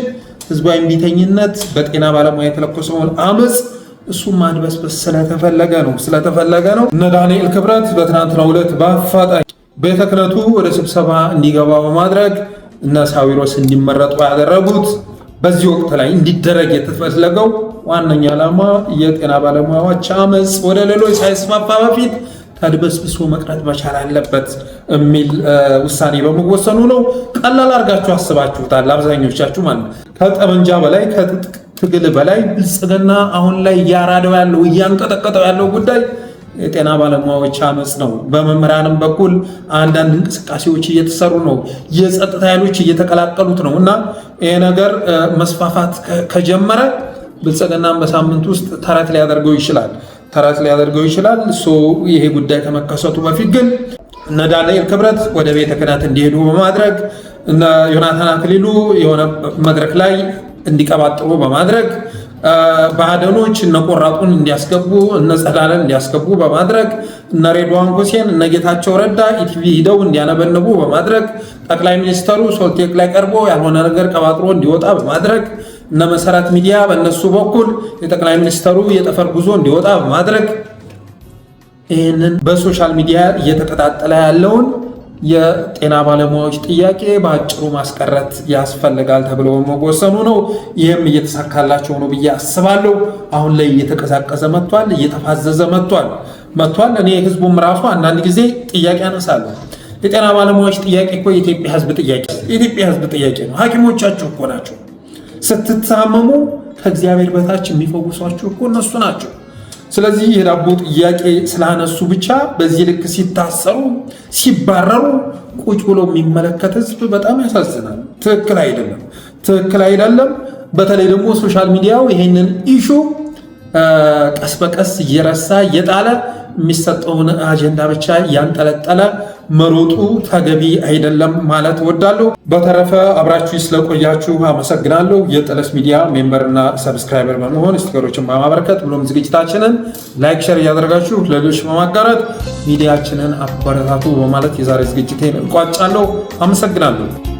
ህዝባዊ እምቢተኝነት በጤና ባለሙያ የተለኮሰውን አመፅ እሱ ማድበስበስ ስለተፈለገ ነው። እነ ዳንኤል ክብረት በትናንትናው ዕለት በአፋጣኝ ቤተ ክህነቱ ወደ ስብሰባ እንዲገባ በማድረግ እነ ሳዊሮስ እንዲመረጡ ያደረጉት በዚህ ወቅት ላይ እንዲደረግ የተፈለገው ዋነኛ ዓላማ የጤና ባለሙያዎች አመፅ ወደ ሌሎች ሳይስፋፋ በፊት ተድበስብሶ መቅረት መቻል አለበት የሚል ውሳኔ በመወሰኑ ነው። ቀላል አድርጋችሁ አስባችሁታል አብዛኞቻችሁ ማለት ከጠመንጃ በላይ ከትጥቅ ትግል በላይ ብልጽግና አሁን ላይ እያራደው ያለው እያንቀጠቀጠው ያለው ጉዳይ የጤና ባለሙያዎች አመፅ ነው። በመምህራንም በኩል አንዳንድ እንቅስቃሴዎች እየተሰሩ ነው። የጸጥታ ኃይሎች እየተቀላቀሉት ነው እና ይሄ ነገር መስፋፋት ከጀመረ ብልጽግናን በሳምንት ውስጥ ተረት ሊያደርገው ይችላል። ይሄ ጉዳይ ከመከሰቱ በፊት ግን እነ ዳንኤል ክብረት ወደ ቤተ ክህነት እንዲሄዱ በማድረግ እነ ዮናታን አክሊሉ የሆነ መድረክ ላይ እንዲቀባጥሩ በማድረግ ባህደኖች እነ ቆራጡን እንዲያስገቡ እነ ጸዳለን እንዲያስገቡ በማድረግ እነ ሬድዋን ሁሴን እነ ጌታቸው ረዳ ኢቲቪ ሂደው እንዲያነበንቡ በማድረግ ጠቅላይ ሚኒስተሩ ሶልቴክ ላይ ቀርቦ ያልሆነ ነገር ቀባጥሮ እንዲወጣ በማድረግ እነ መሰረት ሚዲያ በእነሱ በኩል የጠቅላይ ሚኒስተሩ የጠፈር ጉዞ እንዲወጣ በማድረግ ይህንን በሶሻል ሚዲያ እየተቀጣጠለ ያለውን የጤና ባለሙያዎች ጥያቄ በአጭሩ ማስቀረት ያስፈልጋል ተብሎ በመወሰኑ ነው። ይህም እየተሳካላቸው ነው ብዬ አስባለሁ። አሁን ላይ እየተቀዛቀዘ መጥቷል፣ እየተፋዘዘ መጥቷል። እኔ ህዝቡም ራሱ አንዳንድ ጊዜ ጥያቄ አነሳለሁ። የጤና ባለሙያዎች ጥያቄ እኮ የኢትዮጵያ ህዝብ ጥያቄ ነው። ሐኪሞቻችሁ እኮ ናቸው። ስትታመሙ ከእግዚአብሔር በታች የሚፈውሷችሁ እኮ እነሱ ናቸው። ስለዚህ የዳቦ ጥያቄ ስላነሱ ብቻ በዚህ ልክ ሲታሰሩ ሲባረሩ ቁጭ ብሎ የሚመለከት ህዝብ በጣም ያሳዝናል። ትክክል አይደለም። በተለይ ደግሞ ሶሻል ሚዲያው ይሄንን ኢሹ ቀስ በቀስ እየረሳ እየጣለ የሚሰጠውን አጀንዳ ብቻ እያንጠለጠለ መሮጡ ተገቢ አይደለም ማለት እወዳለሁ። በተረፈ አብራችሁ ስለቆያችሁ አመሰግናለሁ። የጠለስ ሚዲያ ሜምበርና ሰብስክራይበር በመሆን ስቲከሮችን በማበረከት ብሎም ዝግጅታችንን ላይክ፣ ሸር እያደረጋችሁ ለሌሎች በማጋራት ሚዲያችንን አበረታቱ በማለት የዛሬ ዝግጅቴን እቋጫለሁ። አመሰግናለሁ።